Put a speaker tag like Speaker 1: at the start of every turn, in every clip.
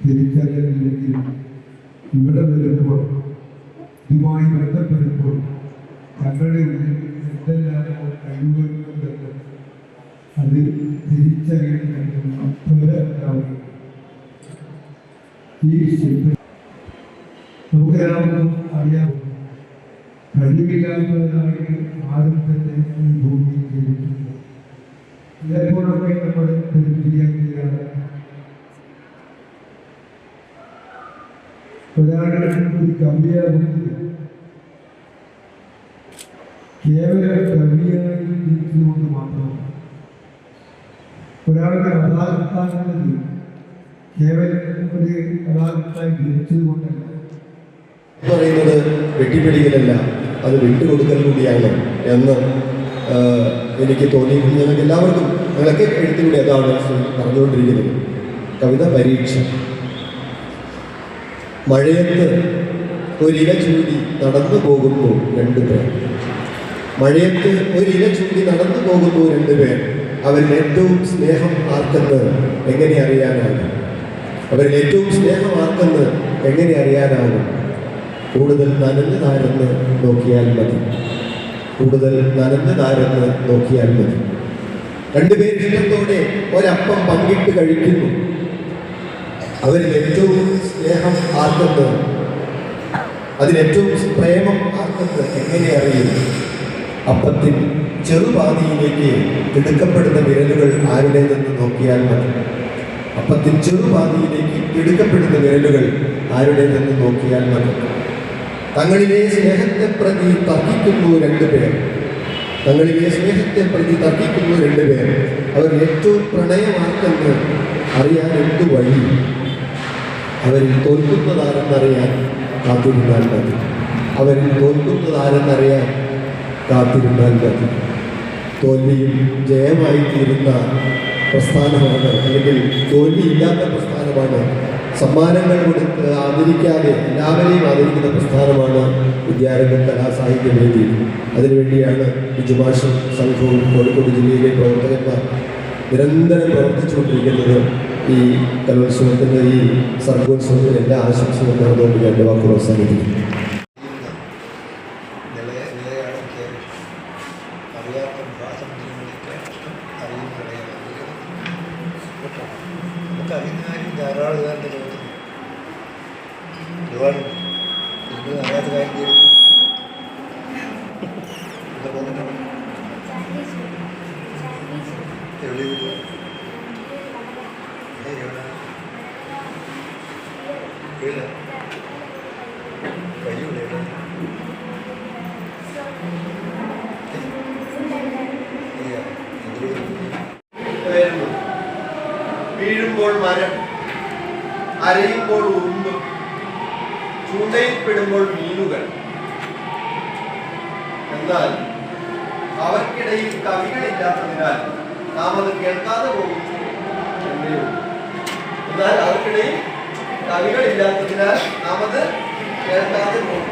Speaker 1: തിരിച്ചറിയലില്ലെങ്കിൽ ഇവിടെ വരുമ്പോൾ ഇതുമായി ബന്ധപ്പെടുമ്പോൾ തങ്ങളുടെ ഉള്ളിൽ എന്തെല്ലാമോ കഴിവുകളുണ്ടെന്ന് അത് തിരിച്ചറിയണമെന്ന് ഈ ശില്പം നമുക്കെല്ലാവർക്കും അറിയാമോ? കഴിവില്ലാത്തവരാണെങ്കിൽ ആരും തന്നെ ഈ ഭൂമിയിൽ ജീവിക്കുന്നു. ചിലപ്പോഴൊക്കെ നമ്മൾ ശരിയാക്കിയാണ് ഒരാളുടെ ഒരു കവിയാകുന്നത് കേവലം കവിയായി ജീവിച്ചതുകൊണ്ട് മാത്രമാണ്. ഒരാളുടെ കഥാകൃത്താകുന്നത് കേവലം ഒരു കഥാകൃത്തായി ജീവിച്ചത് കൊണ്ടല്ല.
Speaker 2: പറയുന്നത് വെട്ടിപ്പിടിക്കലല്ല, അത് വിട്ടുകൊടുക്കൽ കൂടിയാണ് എന്ന് എനിക്ക് തോന്നിയിട്ടുണ്ട്. ഞങ്ങൾക്ക് എല്ലാവർക്കും ഞങ്ങളൊക്കെ എഴുത്തിലൂടെ അതാണ് പറഞ്ഞുകൊണ്ടിരിക്കുന്നത്. കവിത പരീക്ഷ. മഴയത്ത് ഒരില ചൂടി നടന്നു പോകുമ്പോൾ രണ്ടുപേർ. മഴയത്ത് ഒരില ചൂടി നടന്നു പോകുമ്പോൾ രണ്ടുപേർ. അവരിൽ ഏറ്റവും സ്നേഹം ആർക്കെന്ന് എങ്ങനെ അറിയാനാകും? അവരിൽ ഏറ്റവും സ്നേഹം ആർക്കെന്ന് എങ്ങനെ അറിയാനാകും? കൂടുതൽ നനഞ്ഞതാരെന്ന് നോക്കിയാൽ മതി. കൂടുതൽ നനഞ്ഞതാരെന്ന് നോക്കിയാൽ മതി. രണ്ടുപേർ ഇഷ്ടത്തോടെ ഒരപ്പം പങ്കിട്ട് കഴിക്കുന്നു. അവരിൽ ഏറ്റവും സ്നേഹം ആർക്കെന്ന്, അതിലേറ്റവും പ്രേമം ആർക്കെന്ന് എങ്ങനെ അറിയും? അപ്പത്തിൽ ചെറുപാതിയിലേക്ക് എടുക്കപ്പെടുന്ന വിരലുകൾ ആരുടേതെന്ന് നോക്കിയാൽ മതി. അപ്പത്തിൽ ചെറുപാതിയിലേക്ക് എടുക്കപ്പെടുന്ന വിരലുകൾ ആരുടേതെന്ന് നോക്കിയാൽ മതി. തങ്ങളിലെ സ്നേഹത്തെ പ്രതി തർക്കിക്കുന്നു രണ്ടുപേർ. തങ്ങളിലെ സ്നേഹത്തെ പ്രതി തർക്കിക്കുന്നു രണ്ടുപേർ. അവർ ഏറ്റവും പ്രണയമാർക്കെന്ന് അറിയാൻ എന്തു വഴി? അവരിൽ തോൽക്കുന്നതാരെന്നറിയാൻ കാത്തിരുന്നാൽ മതി. അവരിൽ തോൽക്കുന്നതാരെന്നറിയാൻ കാത്തിരുന്നാൽ മതി. തോൽവിയും ജയമായി തീരുന്ന പ്രസ്ഥാനമാണ്, അല്ലെങ്കിൽ തോൽവിയില്ലാത്ത പ്രസ്ഥാനമാണ്. സമ്മാനങ്ങൾ കൊടുത്ത് ആദരിക്കാതെ എല്ലാവരെയും ആദരിക്കുന്ന പ്രസ്ഥാനമാണ് വിദ്യാരംഗം കലാസാഹിത്യവേദി. അതിനുവേണ്ടിയാണ് ബിജുമാഷും സംഘവും കോഴിക്കോട് ജില്ലയിലെ പ്രവർത്തകന്മാർ നിരന്തരം പ്രവർത്തിച്ചുകൊണ്ടിരിക്കുന്നത്. ഈ കലോത്സവത്തിൻ്റെ ഈ സർഗോത്സവത്തിന് എല്ലാ ആശംസകളും നേർന്നുകൊണ്ട് രണ്ട് വാക്കുകൾ അവസാനിപ്പിക്കുന്നു.
Speaker 3: ധാരാളം ഒരുപാട് അറിയാത്ത കാര്യം ചെയ്യുന്നു.
Speaker 2: വീഴുമ്പോൾ മരം, അരയുമ്പോൾ ഉറുമ്പ്, ചൂണ്ടയിൽപ്പെടുമ്പോൾ മീനുകൾ. എന്നാൽ അവർക്കിടയിൽ കവികളില്ലാത്തതിനാൽ നാം അത് കേൾക്കാതെ പോകുന്നു. എന്നാൽ അവർക്കിടയിൽ കവികളില്ലാത്തതിനാൽ നാം അത് കേൾക്കാതെ പോകുന്നു.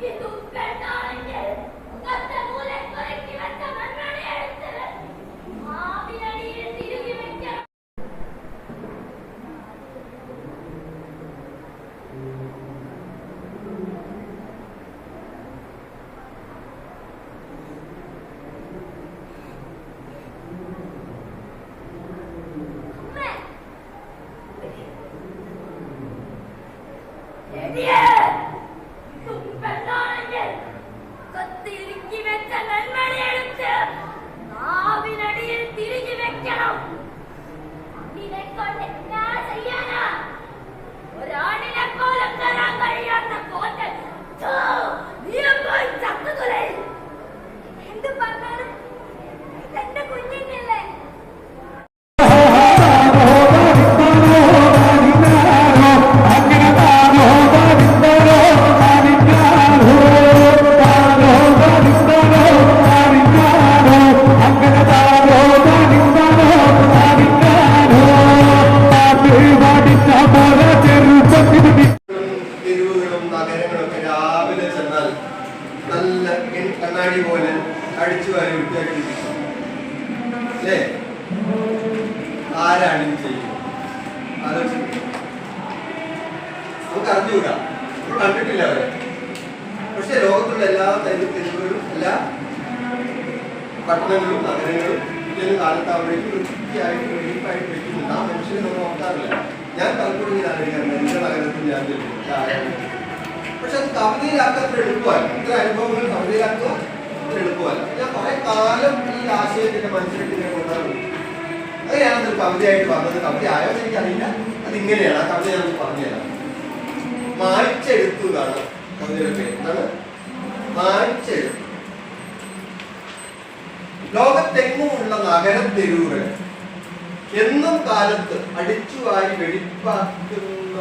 Speaker 4: Itu
Speaker 2: ആരാണ് ഇത് ചെയ്യുന്നത്? ആലോചിച്ചു. നമുക്ക് അറിഞ്ഞുകൂടാ, നമ്മൾ കണ്ടിട്ടില്ല അവരെ. പക്ഷെ ലോകത്തുള്ള എല്ലാ തെരുവുകളും എല്ലാ പട്ടണങ്ങളും നഗരങ്ങളും ഇതൊരു കാലത്ത് അവിടേക്ക് വൃത്തിയായിട്ട് വെടിപ്പായിട്ട് വെക്കുന്നുണ്ട്. ആ മനുഷ്യനെ നമ്മൾ നോക്കാറില്ല. ഞാൻ പലപ്പോഴും ഞാൻ അറിയാറുണ്ട്, എന്റെ നഗരത്തിൽ ഞാൻ പക്ഷെ അത് കവിതയിലാക്കുക അത്ര എളുപ്പമല്ല. ഇത്ര അനുഭവങ്ങൾ കവിതയിലാക്കുക അത്ര എളുപ്പമല്ല. ഞാൻ കുറെ കാലം ഈ ആശയത്തിന്റെ മനസ്സിലേക്ക് ഞാൻ കൊണ്ടുവരുന്നു. അത് ഞാനതൊരു കവിതയായിട്ട് പറഞ്ഞത്. കവിത ആയോ എന്ന് എനിക്കറിയില്ല. അതിങ്ങനെയാണ്. ആ കവിത ഞാൻ പറഞ്ഞുതരാം. മായ്ച്ചെടുത്തു എന്നാണ് കവിതയുടെ പേര്. എന്താണ്? മായ്ച്ചെടുത്തു. ലോകത്തെങ്ങുമുള്ള നഗര തെരുവുകൾ എന്നും കാലത്ത് അടിച്ചുവാരി വെടിപ്പാക്കുന്നവർ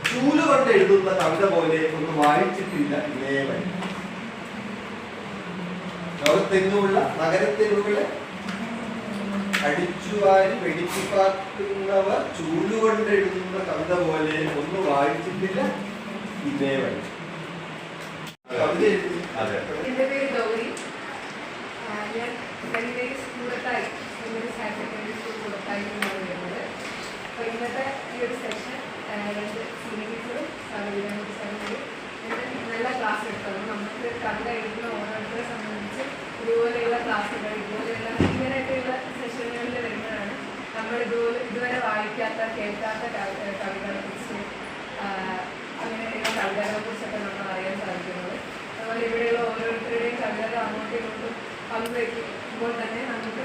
Speaker 2: ചൂലുകൊണ്ട് എഴുതുന്ന കവിത പോലെ ഒന്നും വായിച്ചിട്ടില്ല ഇതേ വഴി. ലോകത്തെങ്ങുമുള്ള നഗരത്തെരുവുകളെ അടിച്ചുവാരി വെടിപ്പാക്കുന്നവർ ചൂലുകൊണ്ട് എഴുതുന്ന കവിത പോലെ ഒന്നും വായിച്ചിട്ടില്ല ഇതേ വഴി. കവിത എഴുതി.
Speaker 4: എൻ്റെ പേര് ഗൗരി. ഞാൻ saint Mary's Koodathai, saint Mary's higher secondary school Koodathai എന്നാണ് വരുന്നത്. അപ്പോൾ ഇന്നത്തെ ഈ ഒരു സെഷൻ രണ്ട് സീനിയേഴ്സും സാറിനും നല്ല ക്ലാസ് എടുത്തത്. നമുക്ക് കവിത എഴുതുന്ന ഓരോരുത്തരെ സംബന്ധിച്ച് ഇതുപോലെയുള്ള ക്ലാസ്സുകൾ, ഇതുപോലെയുള്ള ഇങ്ങനെയൊക്കെയുള്ള സെഷനുകളിൽ വരുന്നതാണ് നമ്മൾ ഇതുവരെ വായിക്കാത്ത കേൾക്കാത്ത കവിതകളെ കുറിച്ച് അങ്ങനെയുള്ള കവിതകളെ കുറിച്ചൊക്കെ നമ്മൾ അറിയാൻ സാധിക്കുന്നത്. അതുപോലെ ഇവിടെയുള്ള ഓരോരുത്തരുടെയും കവിതകൾ അങ്ങോട്ടും ഇങ്ങോട്ടും പങ്കുവയ്ക്കുമ്പോൾ തന്നെ നമുക്ക്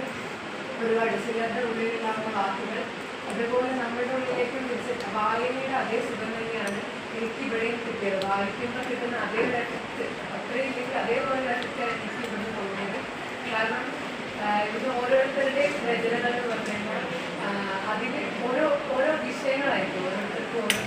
Speaker 4: ഒരുപാട് ചിലരുടെ ഉള്ളിലുള്ള വാക്കുകൾ അതുപോലെ നമ്മുടെ ഉള്ളിലേക്ക് വിളിച്ചിട്ട് വായനയുടെ അതേ സുഖം തന്നെയാണ് എനിക്ക് ഇവിടെയും കിട്ടിയത്. വായിക്കുമ്പോൾ കിട്ടുന്ന അതേ എഫക്റ്റ് അത്രയും ഇല്ലെങ്കിൽ അതേപോലെ എഫക്റ്റ് എനിക്ക് ഇവിടുന്ന് തോന്നിയത്. കാരണം ഇത് ഓരോരുത്തരുടെയും രചനകൾ എന്ന് പറഞ്ഞു കഴിഞ്ഞാൽ അതിൽ ഓരോ വിഷയങ്ങളായിരിക്കും ഓരോരുത്തർക്കും ഓരോ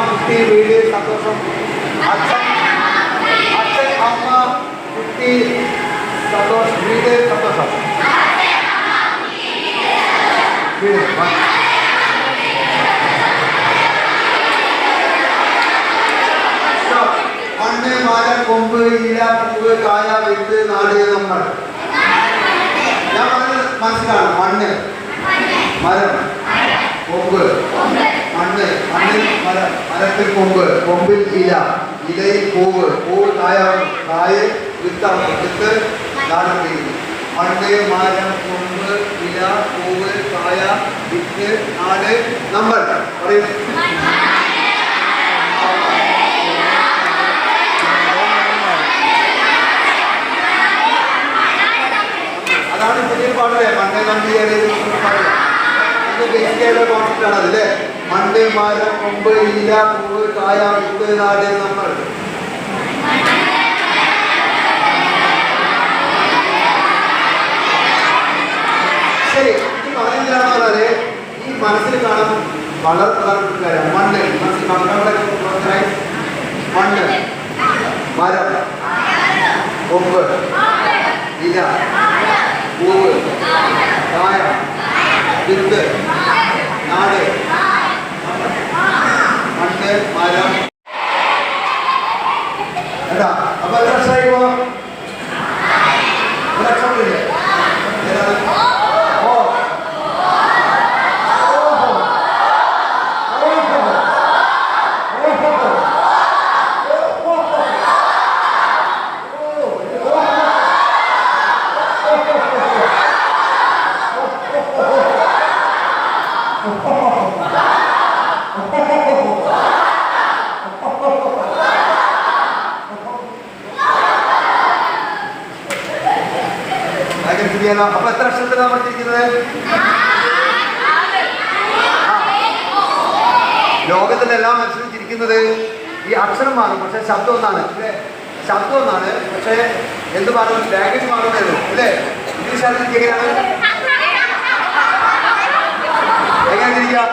Speaker 2: കുട്ടി വീട് സന്തോഷം. അച്ഛൻ അമ്മ കുട്ടി സന്തോഷം. വീട് സന്തോഷം. വീട് മണ്ണ് മരം കൊമ്പ് ഇല പൂവ് കായ വിത്ത് നാട് നമ്മൾ. ഞാൻ പറഞ്ഞത് മനസ്സിലാണ്. മണ്ണ് മരം കൊമ്പ് മണ്ണ് മണ്ണിൽ മരം മരത്തിൽ കൊമ്പ് കൊമ്പിൽ ഇല ഇലയിൽ പൂവ് പൂവ് കായാവും കായ വിത്താവും വിത്ത് നാടൻ ചെയ്യുന്നു. മണ്ണ് മരം കൊമ്പ് ഇല പൂവ് കായ വിത്ത് നാട് നമ്മൾ പറയുന്നു. അതാണ് പുതിയ പാടല്ലേ. മണ്ണ് നമ്പി പാടില്ല. കോൺസെപ്റ്റാണ് അതല്ലേ. മണ്ണ് മരം കൊമ്പ് ഇല പൂവ് കായ വിത്ത് നാട് നമ്മൾ. ശരി, ഈ പറഞ്ഞാണോ പറഞ്ഞാല് ഈ മനസ്സിൽ കാണും വളരെ പ്രധാനപ്പെട്ട കാര്യം. മണ്ണ് മനസ്സിൽ കാണുന്ന മണ്ണ് മരം കൊമ്പ് ഇല പൂവ് കായ വിത്ത് നാട് മണ്ണ് മരം. കേട്ടാ? അപ്പൊ എത്ര ലക്ഷമായി പോവാം? ലക്ഷമില്ലേ? അപ്പൊ എത്ര അക്ഷരത്തിലാണ് പഠിച്ചിരിക്കുന്നത്? ലോകത്തിലെ എല്ലാ മനുഷ്യരും ചിരിക്കുന്നത് ഈ അക്ഷരം മാറും, പക്ഷെ ശബ്ദം ഒന്നാണ് അല്ലേ? ശബ്ദം ഒന്നാണ്, പക്ഷെ എന്ത് മാറും? ലാംഗ്വേജ് മാറുന്നേ അല്ലേ? ഇംഗ്ലീഷ് ആണെങ്കിൽ എങ്ങനെയാണ്? എങ്ങനെ ചിരിക്കാം?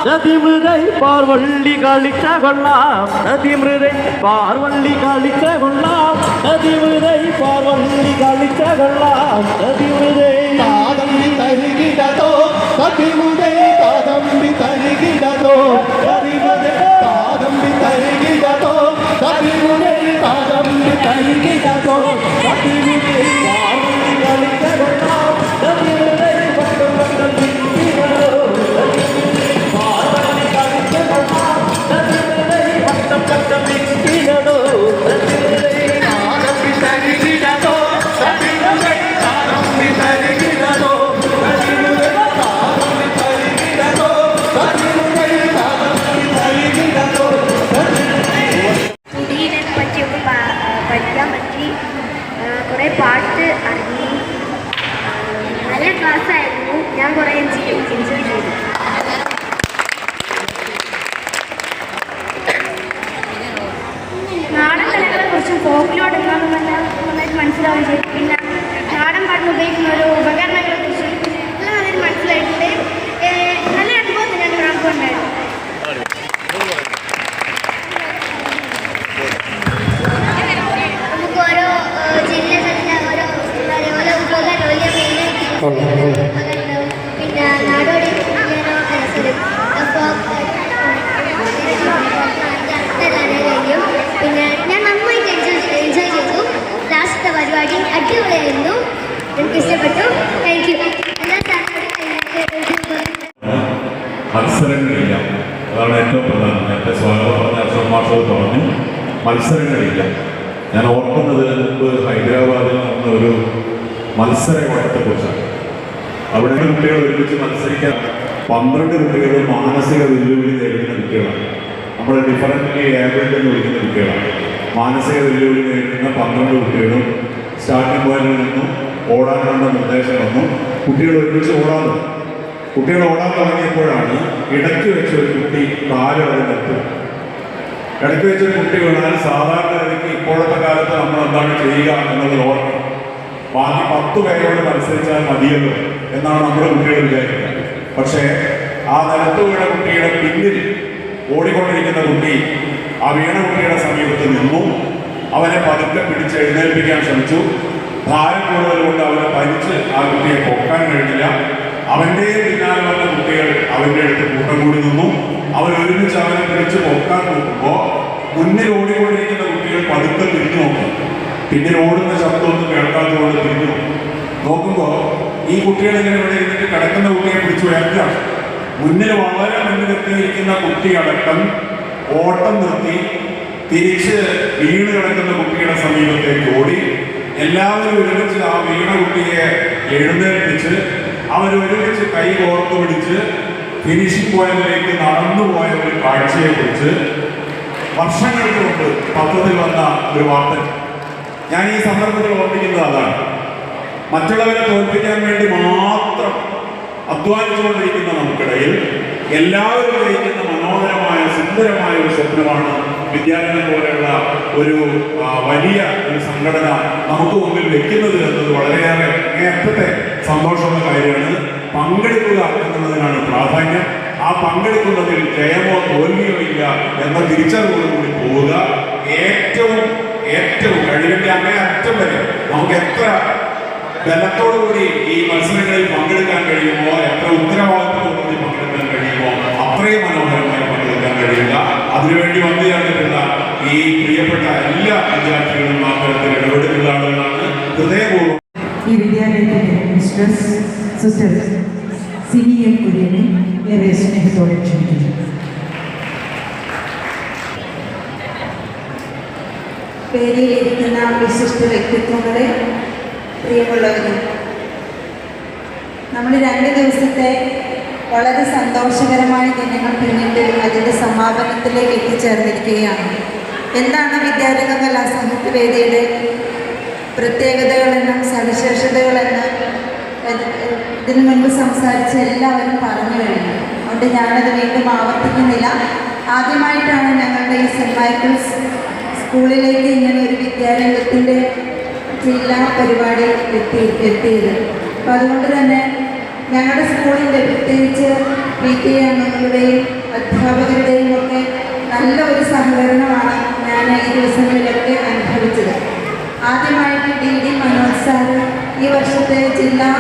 Speaker 5: നദിമൃതൈ പാർവള്ളി കളിച്ച കൊള്ളാം നദിമൃതൈ പാർവള്ളി കളിച്ച കൊള്ളാം നദിമൃതൈ പാർവള്ളി കളിച്ച കൊള്ളാം നദിമൃതൈ
Speaker 6: താതമ്പി തരികിടതോ നദിമൃതൈ താതമ്പി തരികിടതോ നദിമൃതൈ താതമ്പി തരികിടതോ നദിമൃതൈ താതമ്പി തരികിടതോ നദിമൃതൈ
Speaker 5: പാർവള്ളി കളിച്ച കൊള്ളാം നദിമൃതൈ പട്ടം പട്ടം
Speaker 7: പഠിക്കാൻ പറ്റി, കുറേ പാട്ട് അറിഞ്ഞു, നല്ല ക്ലാസ്സായിരുന്നു. ഞാൻ കുറേ എൻജോയ് ചെയ്തു. നാടൻ കലകളെക്കുറിച്ചും ഫോക്കിലോട്ട് എന്താണെന്ന് നന്നായിട്ട് മനസ്സിലാവുകയും ചെയ്തു. പിന്നെ നാടൻ പാട്ടിന് ഉപയോഗിക്കുന്ന ഓരോ ഉപകരണങ്ങളെക്കുറിച്ചും എല്ലാം നന്നായിട്ട് മനസ്സിലായിട്ടുണ്ട്. നല്ല അനുഭവം തന്നെയാണ് കാണുന്നുണ്ടായിരുന്നു. നമുക്ക് ഓരോ ജില്ലകളിലെ ഓരോ ഉപകരണം വലിയ പിന്നെ നാടോടി കഴിയും. പിന്നെ ഞാൻ നന്നായിട്ട് എൻജോയ് ചെയ്തു. ലാസ്റ്റത്തെ പരിപാടി അടിപൊളിയായിരുന്നു. എനിക്ക് ഇഷ്ടപ്പെട്ടു. Thank you. എല്ലാ
Speaker 8: മത്സരങ്ങളില്ല, അതാണ് ഏറ്റവും പ്രധാനം. നേരത്തെ സ്വാഗതം പറഞ്ഞ അശോക് മാഷ് പറഞ്ഞു, മത്സരങ്ങളില്ല. ഞാൻ ഓർക്കുന്നത് മുമ്പ് ഹൈദരാബാദിൽ നടന്ന ഒരു മത്സര ഓട്ടത്തെക്കുറിച്ചാണ്. അവിടെ കുട്ടികൾ ഒരുമിച്ച് മത്സരിക്കാൻ 12 കുട്ടികൾ മാനസിക വെല്ലുവിളി നേരിടുന്ന കുട്ടികളാണ്. നമ്മൾ ഡിഫറൻ്റ്ലി ഏബിൾഡ് എന്ന് വിളിക്കുന്ന കുട്ടികളാണ്. മാനസിക വെല്ലുവിളി നേരിടുന്ന 12 കുട്ടികളും സ്റ്റാർട്ടിംഗ് പോയിന്റിൽ നിന്നും ഓടാനുള്ള നിർദ്ദേശം വന്നു. കുട്ടികൾ ഒരുമിച്ച് ഓടാൻ തുടങ്ങിയപ്പോഴാണ് ഇടയ്ക്ക് വെച്ച് ഒരു കുട്ടി കാലം നിർത്തും. ഇടയ്ക്ക് വെച്ചൊരു കുട്ടി വീണാൽ സാധാരണ ഗതിക്ക് ഇപ്പോഴത്തെ കാലത്ത് നമ്മൾ എന്താണ് ചെയ്യുക എന്നുള്ളത് ഓർക്കണം. ബാക്കി 10 പേരോട് മത്സരിച്ചാൽ മതിയല്ലോ എന്നാണ് നമ്മുടെ കുട്ടികൾ വിചാരിക്കുന്നത്. പക്ഷേ ആ നിലത്ത് വീണ കുട്ടിയുടെ പിന്നിൽ ഓടിക്കൊണ്ടിരിക്കുന്ന കുട്ടി ആ വീണ കുട്ടിയുടെ സമീപത്ത് നിന്നു. അവനെ പതുക്കെ പിടിച്ച് എഴുന്നേൽപ്പിക്കാൻ ശ്രമിച്ചു. ഭാരം കൂടുതൽ കൊണ്ട് അവനെ പരിച്ച് ആ കുട്ടിയെ പൊക്കാൻ കഴിഞ്ഞില്ല. അവൻ്റെ പിന്നാലെ വന്ന കുട്ടികൾ അവൻ്റെ അടുത്ത് കൂട്ടം കൂടി നിന്നു. അവൻ ഒരുമിച്ച് അവനെ പിടിച്ച് പൊക്കാൻ നോക്കുമ്പോൾ മുന്നിൽ ഓടിക്കൊണ്ടിരിക്കുന്ന കുട്ടികൾ പതുക്കെ തിരിഞ്ഞു നോക്കും. പിന്നിൽ ഓടുന്ന ശബ്ദമൊന്നും കേൾക്കാത്തതുകൊണ്ട് തിരിഞ്ഞു നോക്കുമ്പോൾ ഈ കുട്ടികൾ ഇങ്ങനെ ഇവിടെ ഇരുന്നിട്ട് കിടക്കുന്ന കുട്ടിയെ പിടിച്ചു ഉയർത്തുക. മുന്നിൽ വളരെ മുന്നിലെത്തിയിരിക്കുന്ന കുട്ടിയടക്കം ഓട്ടം നിർത്തി തിരിച്ച് വീണ് കിടക്കുന്ന കുട്ടിയുടെ സമീപത്തേക്ക് ഓടി. എല്ലാവരും ഒരുമിച്ച് ആ വീണ കുട്ടിയെ എഴുന്നേൽപ്പിച്ച് അവരൊരുമിച്ച് കൈ കോർത്തു പിടിച്ച് ഫിനിഷിംഗ് പോയിന്റിലേക്ക് നടന്നു പോയ ഒരു കാഴ്ചയെ കുറിച്ച് വർഷങ്ങൾക്ക് മുമ്പ് പത്രത്തിൽ വന്ന ഒരു വാർത്ത ഞാൻ ഈ സന്ദർഭത്തിൽ ഓർമ്മിക്കുന്നത് അതാണ്. മറ്റുള്ളവരെ തോൽപ്പിക്കാൻ വേണ്ടി മാത്രം അധ്വാനിച്ചുകൊണ്ടിരിക്കുന്ന നമുക്കിടയിൽ എല്ലാവരും ജയിക്കുന്ന മനോഹരമായ സുന്ദരമായ ഒരു സ്വപ്നമാണ് വിദ്യാലയം പോലെയുള്ള ഒരു വലിയ ഒരു സംഘടന നമുക്ക് മുമ്പിൽ വെക്കുന്നത് എന്നത് വളരെയേറെ അങ്ങേയറ്റത്തെ സന്തോഷമുള്ള കാര്യമാണ്. പങ്കെടുക്കുക എന്നുള്ളതിനാണ് പ്രാധാന്യം. ആ പങ്കെടുക്കുന്നതിൽ ജയമോ തോൽവിയോ ഇല്ല എന്ന തിരിച്ചറിവോടുകൂടി പോവുക. ഏറ്റവും ഏറ്റവും കഴിവിന്റെ അങ്ങേയറ്റം വരെ നമുക്ക് എത്ര ബലത്തോടുകൂടി ഈ മത്സരങ്ങളിൽ പങ്കെടുക്കാൻ കഴിയുമോ, എത്ര ഉത്തരവാദിത്വത്തോടുകൂടി പങ്കെടുക്കാൻ കഴിയുമോ അത്രയും മനോഹരമായി പങ്കെടുക്കാൻ കഴിയുക. അതിനുവേണ്ടി വന്നു ചേർന്നിട്ടുള്ള ഈ പ്രിയപ്പെട്ട എല്ലാ വിദ്യാർത്ഥികളും മാത്രത്തിൽ ഇടപെടുന്ന ആളുകളാണ്. ഹൃദയപൂർവ്വം
Speaker 9: ഈ വിദ്യാലയത്തിലെ മിസ്ട്രസ് സിസ്റ്റർ സിനിയൻ കുര്യനെ ഏറെ സ്നേഹത്തോടെ ക്ഷണിക്കുന്നു.
Speaker 10: പേരിലിരിക്കുന്ന വിശിഷ്ട വ്യക്തിത്വങ്ങളെ, പ്രിയമുള്ളവരെ, നമ്മൾ 2 ദിവസത്തെ വളരെ സന്തോഷകരമായ ദിനങ്ങൾ പിന്നിട്ട് അതിൻ്റെ സമാപനത്തിലേക്ക് എത്തിച്ചേർന്നിരിക്കുകയാണ്. എന്താണ് വിദ്യാരംഗ കലാസാഹിത്യവേദിയുടെ പ്രത്യേകതകളെന്നും സവിശേഷതകളെന്ന് ഇതിനു മുൻപ് സംസാരിച്ച എല്ലാവരും പറഞ്ഞു കഴിഞ്ഞു. അതുകൊണ്ട് ഞാനത് വീണ്ടും ആവർത്തിക്കുന്നില്ല. ആദ്യമായിട്ടാണ് ഞങ്ങളുടെ ഈ സെൻറ്റ് മൈക്കിൾസ് സ്കൂളിലേക്ക് ഇങ്ങനെ ഒരു വിദ്യാരംഗത്തിൻ്റെ ജില്ലാ പരിപാടി എത്തിയത്. അപ്പം അതുകൊണ്ട് തന്നെ ഞങ്ങളുടെ സ്കൂളിൻ്റെ പ്രത്യേകിച്ച് PTA അംഗങ്ങളുടെയും അധ്യാപകരുടെയും ഒക്കെ നല്ല ഒരു സഹകരണമാണ് ഞാൻ ഈ ദിവസങ്ങളിലൊക്കെ അനുഭവിച്ചത്. ആദ്യമായിട്ട് DD മനോജ് സാർ ഈ വർഷത്തെ ജില്ലാ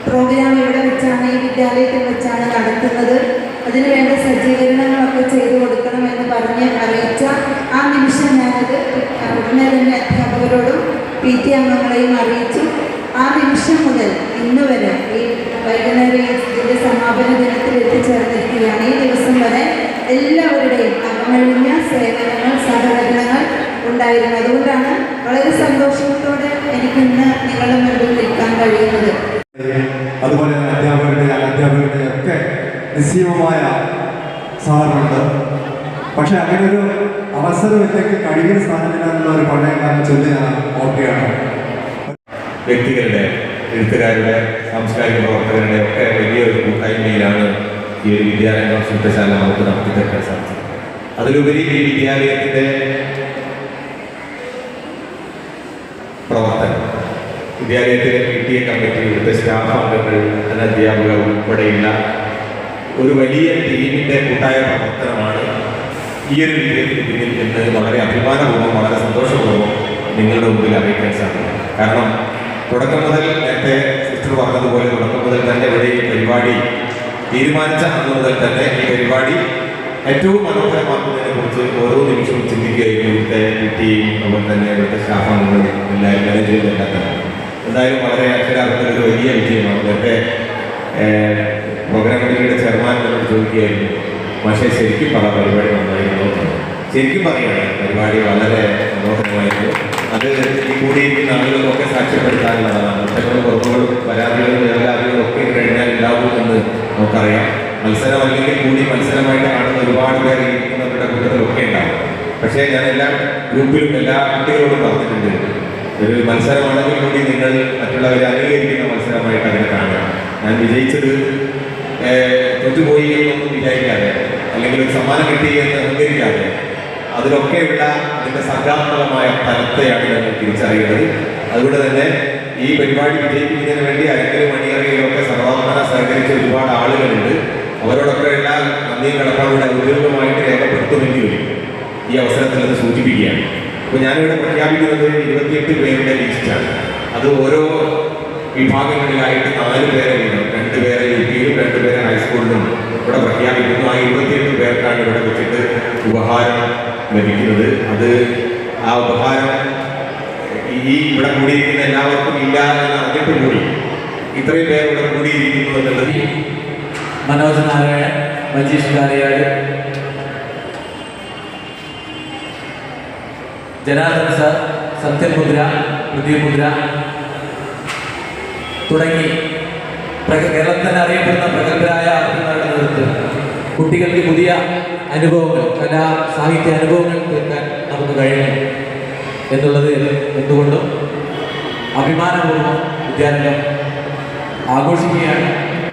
Speaker 10: പ്രോഗ്രാം ഇവിടെ വെച്ചാണ്, ഈ വിദ്യാലയത്തിൽ വെച്ചാണ് നടത്തുന്നത്. അതിനുവേണ്ട സജ്ജീകരണങ്ങളൊക്കെ ചെയ്തു കൊടുക്കണമെന്ന് പറഞ്ഞ് അറിയിച്ച ആ നിമിഷം ഞാനത് ഉടനെ തന്നെ അധ്യാപകരോടും PTA അംഗങ്ങളെയും അറിയിച്ചു. ആ നിമിഷം മുതൽ ഇന്ന് വരെ ഈ വൈകുന്നേരം ഇതിൻ്റെ സമാപന ദിനത്തിൽ എത്തിച്ചേർന്നിരിക്കുകയാണ്. ഈ ദിവസം വരെ എല്ലാവരുടെയും അകമഴിഞ്ഞ സേവനങ്ങൾ, സഹകരണങ്ങൾ ഉണ്ടായിരുന്നു. അതുകൊണ്ടാണ് വളരെ സന്തോഷത്തോടെ എനിക്കിന്ന് നിങ്ങളുടെ മുൻപിൽ നിൽക്കാൻ കഴിയുന്നത്.
Speaker 1: അതുപോലെ തന്നെ അധ്യാപകരുടെ ഒക്കെ നിശ്ചയമായ സഹകരണമുണ്ട്. പക്ഷെ അങ്ങനെ ഒരു അവസരം എനിക്ക് കഴിയുന്ന സ്ഥാനത്തിനുള്ള ഒരു പഴയ കാലം ചൊല്ലി ഞാൻ ഓർക്കുകയാണ്.
Speaker 11: വ്യക്തികളുടെ, എഴുത്തുകാരുടെ, സാംസ്കാരിക പ്രവർത്തകരുടെ ഒക്കെ വലിയൊരു കൂട്ടായ്മയിലാണ് ഈ ഒരു വിദ്യാലയം ശില്പശാല നമുക്ക് നടത്തിത്തീർക്കാൻ സാധിച്ചത്. അതിലുപരി ഈ വിദ്യാലയത്തിൻ്റെ പ്രവർത്തനം, വിദ്യാലയത്തിലെ PTA കമ്മിറ്റി, ഇവിടുത്തെ സ്റ്റാഫ് അംഗങ്ങൾ, അധ്യാപകർ ഉൾപ്പെടെയുള്ള ഒരു വലിയ ടീമിൻ്റെ കൂട്ടായ പ്രവർത്തനമാണ് ഈ ഒരു വിദ്യാലയത്തിന് പിന്നിൽ എന്ന് വളരെ അഭിമാനപൂർവ്വം, വളരെ സന്തോഷപൂർവ്വം നിങ്ങളുടെ മുമ്പിൽ അറിയിക്കാൻ സാധിക്കും. കാരണം തുടക്കം മുതൽ, നേരത്തെ സിസ്റ്റർ പറഞ്ഞതുപോലെ, തുടക്കം മുതൽ തന്നെ ഇവിടെ ഈ പരിപാടി തീരുമാനിച്ച അന്ന് മുതൽ തന്നെ ഈ പരിപാടി ഏറ്റവും മനോഹരമാക്കുന്നതിനെ കുറിച്ച് ഓരോ നിമിഷവും ചിന്തിക്കുകയായിരുന്നു. ഇവിടുത്തെ PTAയും അതുപോലെ തന്നെ ഇവിടുത്തെ സ്റ്റാഫംഗങ്ങളും എല്ലാവരും മാനേജ്മെന്റ് എല്ലാം തന്നെ. എന്തായാലും വളരെ അക്ഷരാർത്ഥത്തിൽ ഒരു വലിയ വിജയമാണ്. നേരത്തെ പ്രോഗ്രാം കമ്മിറ്റിയുടെ ചെയർമാൻ എന്നോട് ചോദിക്കുകയായിരുന്നു, പക്ഷേ ശരിക്കും പരിപാടി നന്നായിരുന്നു. ശരിക്കും പറയുകയാണ്, പരിപാടി വളരെ മനോഹരമായിരുന്നു. അത് ഈ കൂടിയിരിക്കുന്ന ആളുകൾക്കൊക്കെ സാക്ഷ്യപ്പെടുത്താനുള്ളതാണ്. കുറ്റങ്ങളും കുറവുകളും പരാതികളും എല്ലാവരും ഒക്കെ കഴിഞ്ഞാൽ ഉണ്ടാവും എന്ന് നമുക്കറിയാം. മത്സരം അല്ലെങ്കിൽ കൂടി മത്സരമായിട്ട് കാണുന്ന ഒരുപാട് പേർ ഇരിക്കുന്നവരുടെ കൂട്ടത്തിലൊക്കെ ഉണ്ടാവും. പക്ഷേ ഞാൻ എല്ലാ ഗ്രൂപ്പിലും എല്ലാ കുട്ടികളോടും പറഞ്ഞിട്ടുണ്ട്, ഒരു മത്സരമാണെങ്കിൽ കൂടി നിങ്ങൾ മറ്റുള്ളവരെ അംഗീകരിക്കുന്ന മത്സരമായിട്ട് അതിനെ കാണുക. ഞാൻ വിജയിച്ചത് തോറ്റുപോയി എന്നൊന്നും വിചാരിക്കാതെ, അല്ലെങ്കിൽ ഒരു സമ്മാനം കിട്ടി എന്ന് അംഗീകരിക്കാതെ, അതിലൊക്കെയുള്ള അതിൻ്റെ സംഘാത്മകമായ ഫലത്തെയാണ് ഞങ്ങൾ തിരിച്ചറിയുന്നത്. അതുകൊണ്ട് തന്നെ ഈ പരിപാടി വിജയിപ്പിക്കുന്നതിന് വേണ്ടി അരക്കലും മണിയറയിലൊക്കെ സർവാത്മന സഹകരിച്ച ഒരുപാട് ആളുകളുണ്ട്. അവരോടൊക്കെയുള്ള നന്ദിയും കടപ്പാടുകൂടെ ഔദ്യോഗികമായിട്ട് രേഖപ്പെടുത്തുമെങ്കിലും ഈ അവസരത്തിൽ അത് സൂചിപ്പിക്കുകയാണ്. അപ്പോൾ ഞാനിവിടെ പ്രഖ്യാപിക്കുന്നത് 28 പേരുടെ ലിസ്റ്റാണ്. അത് ഓരോ വിഭാഗങ്ങളിലായിട്ട് 4 പേരെ വീതം, 2 പേരെ UPയിലും 2 പേരെ ഹൈസ്കൂളിലും ഇവിടെ പ്രഖ്യാപിക്കുന്നു. ആ 28 പേർക്കാണ് ഇവിടെ വെച്ചിട്ട് ഉപഹാരം ലഭിക്കുന്നത്. അത് ആ ഉപഹാരം ഈ ഇവിടെ കൂടിയിരിക്കുന്ന എല്ലാവർക്കും ഇല്ല എന്ന് അറിഞ്ഞിട്ട് കൂടി ഇത്രയും പേർ ഇവിടെ കൂടിയിരിക്കുന്നു എന്നുള്ളത്
Speaker 5: മനോജ് നാരായണൻ, മജീഷ് കാരയാട്, ജനാർദ്ദൻ സാർ, സത്യമുദ്ര, പൃഥ്വിമുദ്ര തുടങ്ങി കേരളത്തിൽ തന്നെ അറിയപ്പെടുന്ന പ്രഗത്ഭരായ ആർട്ടിസ്റ്റുകളുടെ നേതൃത്വത്തിൽ കുട്ടികൾക്ക് പുതിയ അനുഭവങ്ങൾ, കലാ സാഹിത്യ അനുഭവങ്ങൾ തീർക്കാൻ നമുക്ക് കഴിയണം എന്നുള്ളത് എന്തുകൊണ്ടും അഭിമാനപൂർവ്വം വിദ്യാരംഗം ആഘോഷിക്കുകയാണ്.